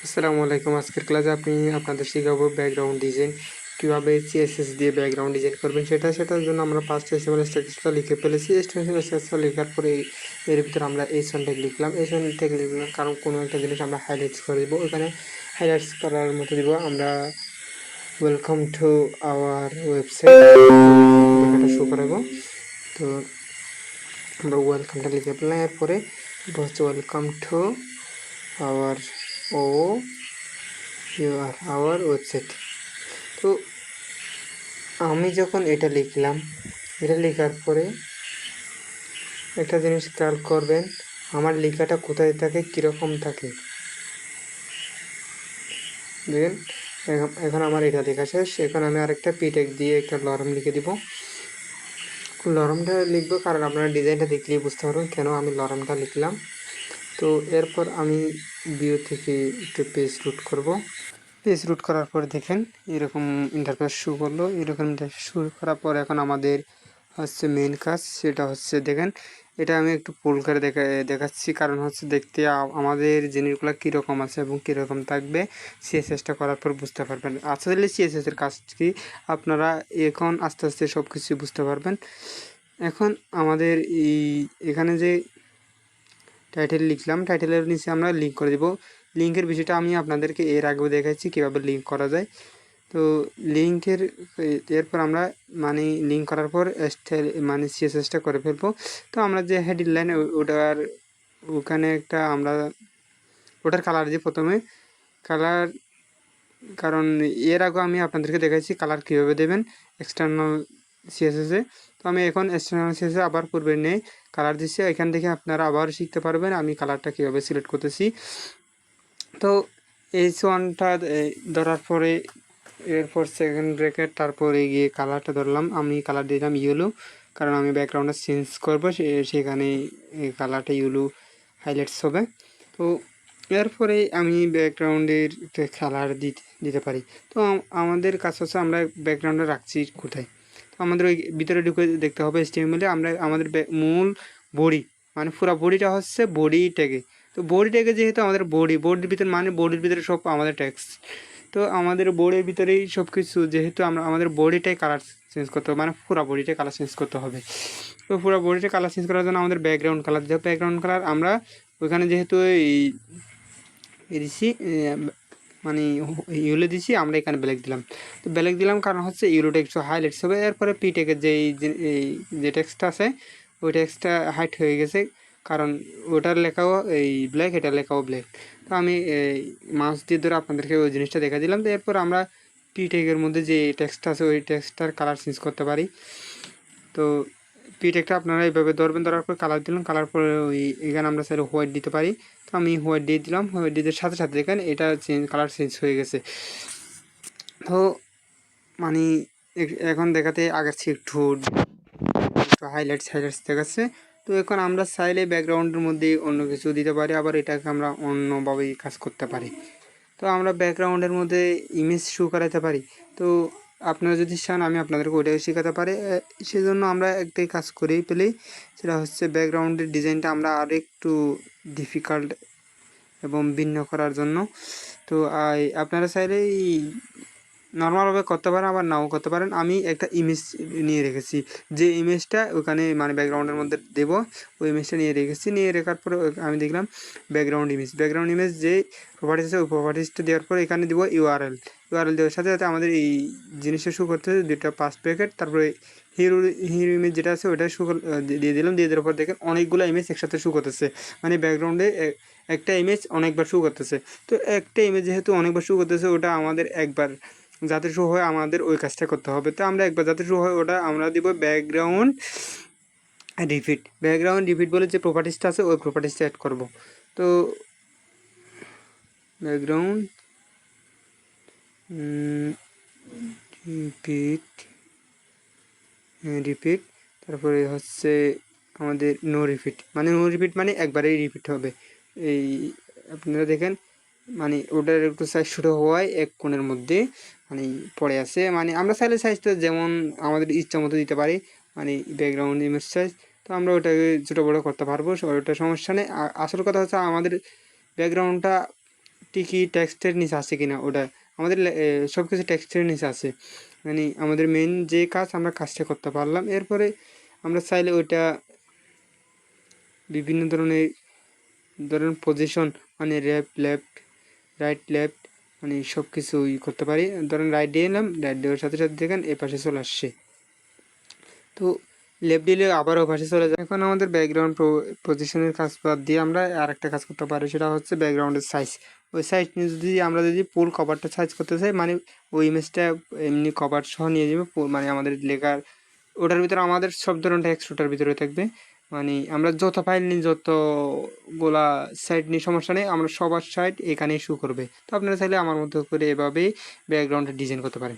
আসসালামু আলাইকুম। আজকের ক্লাসে আমি আপনাদের শেখাবো ব্যাকগ্রাউন্ড ডিজাইন, কীভাবে সিএসএস দিয়ে ব্যাকগ্রাউন্ড ডিজাইন করবেন। সেটার জন্য আমরা ফার্স্ট HTML স্ট্রাকচারটা লিখে ফেলেছি। HTML স্ট্রাকচার লেখার পরে এর ভিতরে আমরা H1 ট্যাগ লিখলাম। H1 ট্যাগ লিখলাম কারণ কোনো একটা জিনিস আমরা হাইলাইটস করে দেবো। ওখানে হাইলাইটস করার মতো দিব আমরা ওয়েলকাম টু আওয়ার ওয়েবসাইট লেখাটা শো করাবো। তো আমরা ওয়েলকামটা লিখে ফেললাম। এরপরে এটা হচ্ছে welcome to our our website. তো আমি যখন এটা লিখলাম, এটা লেখার পরে একটা জিনিস খেয়াল করবেন, আমার লেখাটা কোথায় থাকে, কীরকম থাকে। দেখেন এখন আমার এটা লেখা শেষ। এখন আমি আরেকটা পিটেক দিয়ে একটা লরম লিখে দিব। লরমটা লিখবো কারণ আপনারা ডিজাইনটা দেখলেই বুঝতে পারবেন কেন আমি লরমটা লিখলাম। তো এরপর আমি ভিউ থেকে একটু পেজ রুট করব। পেজ রুট করার পর দেখেন এরকম ইন্টারফেস শো করলো। এরকম ইন্টারফেস শুরু করার পর এখন আমাদের হচ্ছে মেন কাজ, সেটা হচ্ছে দেখেন এটা আমি একটু পুল করে দেখাচ্ছি কারণ হচ্ছে দেখতে আমাদের জিনিসগুলো কীরকম আছে এবং কীরকম থাকবে সিএসএসটা করার পর বুঝতে পারবেন। আসলে সিএসএসের কাজ কি আপনারা এখন আস্তে আস্তে সব কিছু বুঝতে পারবেন। এখন আমাদের এখানে যে টাইটেল লিখলাম, টাইটেলের নিচে আমরা লিঙ্ক করে দেব। লিঙ্কের বিষয়টা আমি আপনাদেরকে এর আগেও দেখাচ্ছি কীভাবে লিঙ্ক করা যায়। তো লিঙ্কের এরপর আমরা লিঙ্ক করার পর সিএসএসটা করে ফেলবো। তো আমরা যে হেডলাইন ওখানে একটা আমরা ওটার কালার দিয়ে প্রথমে কালার, কারণ এর আগে আমি আপনাদেরকে দেখাচ্ছি কালার কীভাবে দেবেন এক্সটার্নাল সিএসএসে। তো আমি এখন এক্সটার্নাল সিএসএসে আবার পূর্বে নেই কালার দিচ্ছি। এখান থেকে আপনারা আবার শিখতে পারবেন আমি কালারটা কীভাবে সিলেক্ট করতেছি। তো H1টা ধরার পরে এরপর সেকেন্ড ব্র্যাকেট, তারপরে গিয়ে কালারটা ধরলাম, আমি কালার দিলাম ইয়েলো কারণ আমি ব্যাকগ্রাউন্ডটা চেঞ্জ করবো, সেখানে কালারটা ইয়েলো হাইলাইটস হবে। তো এরপরে আমি ব্যাকগ্রাউন্ডের কালার দিতে পারি। তো আমাদের কাজ হচ্ছে আমরা ব্যাকগ্রাউন্ডে রাখছি কোথায়। তো আমাদের ওই ভিতরে ঢুকে দেখতে হবে HTML আমরা আমাদের মূল বডি পুরো বডিটা হচ্ছে বডি ট্যাগে। তো বডি ট্যাগে যেহেতু আমাদের বডির ভিতরে বডির ভিতরে সব আমাদের ট্যাক্স। তো আমাদের বোর্ডের ভিতরেই সব কিছু, যেহেতু আমাদের বডিটাই কালার চেঞ্জ করতে হবে, পুরো বডিটাই কালার চেঞ্জ করতে হবে। তো পুরো বডিটা কালার চেঞ্জ করার জন্য আমাদের ব্যাকগ্রাউন্ড কালার দিতে হবে। ব্যাকগ্রাউন্ড কালার আমরা ওইখানে যেহেতু দিছি ইউলো দিছি, আমরা এখানে ব্ল্যাক দিলাম। তো ব্ল্যাক দিলাম কারণ হচ্ছে ইউলোটা একটু হাইলাইটস হবে। এরপরে পিটেকের যে টেক্সটটা আছে ওই টেক্সটটা হাইট হয়ে গেছে কারণ ওটার লেখাও ব্ল্যাক, এটার লেখাও ব্ল্যাক। তো আমি মাউস দিয়ে ধরে আপনাদেরকে ওই জিনিসটা দেখা দিলাম। তো এরপর আমরা পিটেকের মধ্যে যে টেক্সটটা আছে ওই টেক্সটটার কালার চেঞ্জ করতে পারি। তো পিটেকটা আপনারা এইভাবে ধরবেন, ধরার পর কালার দিলাম, কালার পরে এখানে আমরা চাইলে হোয়াইট দিতে পারি। তো আমি হোয়াইট দিয়ে দিলাম। হোয়াইট দিয়ে সাথে সাথে দেখেন এটা কালার চেঞ্জ হয়ে গেছে। তো এখন দেখাতে আগের চেয়ে একটু হাইলাইটস দেখাচ্ছে। তো এখন আমরা চাইলে ব্যাকগ্রাউন্ডের মধ্যে অন্য কিছু দিতে পারি, আবার এটাকে আমরা অন্যভাবেই কাজ করতে পারি। তো আমরা ব্যাকগ্রাউন্ডের মধ্যে ইমেজ শো করাতে পারি। তো আপনারা যদি চান আমি আপনাদেরকে ওইটাও শেখাতে পারি। সেজন্য আমরা একটাই কাজ করেই পেলেই, সেটা হচ্ছে ব্যাকগ্রাউন্ডের ডিজাইনটা আমরা আর একটু ডিফিকাল্ট এবং ভিন্ন করার জন্য। তো আপনারা চাইলে নর্মালভাবে করতে পারেন, আবার নাও করতে পারেন। আমি একটা ইমেজ নিয়ে রেখেছি, যে ইমেজটা ওখানে ব্যাকগ্রাউন্ডের মধ্যে দেবো ওই ইমেজটা নিয়ে রেখেছি। নিয়ে রাখার পরে আমি দেখলাম ব্যাকগ্রাউন্ড ইমেজ যে প্রপার্টিস আছে ওই প্রপার্টিসটা দেওয়ার পরে এখানে দেবো ইউআরএল দেওয়ার সাথে সাথে আমাদের এই জিনিসটা শো করতে হবে দুটো ফার্স্ট ব্র্যাকেট, তারপরে হিরো ইমেজ যেটা আছে ওটা শো দিয়ে দিলাম। দিয়ে দেওয়ার পর দেখেন অনেকগুলো ইমেজ একসাথে শো করতেছে, ব্যাকগ্রাউন্ডে একটা ইমেজ অনেকবার শো করতেছে। তো একটা ইমেজ যেহেতু অনেকবার শো করতেছে ওটা আমাদের একবার যাতে শো হয় আমাদের ওই কাজটা করতে হবে। তো আমরা একবার যাতে শো হয় ওটা আমরা দিব ব্যাকগ্রাউন্ড রিপিট বলে যে প্রপার্টিসটা আছে ওই প্রপার্টিসটা অ্যাড করব। তো ব্যাকগ্রাউন্ড রিপিট তারপরে হচ্ছে আমাদের নো রিপিট একবারেই রিপিট হবে। এই আপনারা দেখেন ওটার একটু সাইজ ছোটো হওয়ায় এক কোণের মধ্যে পড়ে আছে। আমরা চাইলে সাইজটা যেমন আমাদের ইচ্ছা মতো দিতে পারি, ব্যাকগ্রাউন্ড ইমেজ সাইজ। তো আমরা ওটাকে ছোটো বড়ো করতে পারবো, ওটা সমস্যা নেই। আসল কথা হচ্ছে আমাদের ব্যাকগ্রাউন্ডটা কি টেক্সটের নিচে আছে কিনা, ওটা আমাদের সব কিছু টেক্সটের নিচে আছে, মানে আমাদের মেন যে কাজ আমরা কাজটা করতে পারলাম। এরপরে আমরা চাইলে ওইটা বিভিন্ন ধরনের পজিশন, মানে লেফট রাইট লেফট মানে সব কিছুই করতে পারি। ধরেন রাইট দিয়ে এলাম, রাইট দেওয়ার সাথে সাথে দেখেন এ পাশে চলে আসছে। তো লেফট দিলে আবার ও পাশে চলে যায়। এখন আমাদের ব্যাকগ্রাউন্ড পজিশনের কাজ বাদ দিয়ে আমরা আর একটা কাজ করতে পারি, সেটা হচ্ছে ব্যাকগ্রাউন্ডের সাইজ। ওই সাইজ নিয়ে যদি আমরা ফুল কভারটা সাইজ করতে চাই, মানে ওই ইমেজটা এমনি কভার সহ নিয়ে যাবে, মানে আমাদের লেখার ওটার ভিতরে আমাদের সব ধরনের টেক্সট ওটার ভিতরে থাকবে। মানে আমরা যত ফাইল নিই, যতগুলা সাইট নিই, সমস্যা নেই, আমরা সবার সাইট এখানেই শো করবে। তো আপনারা চাইলে আমার মতো করে এভাবেই ব্যাকগ্রাউন্ডে ডিজাইন করতে পারেন।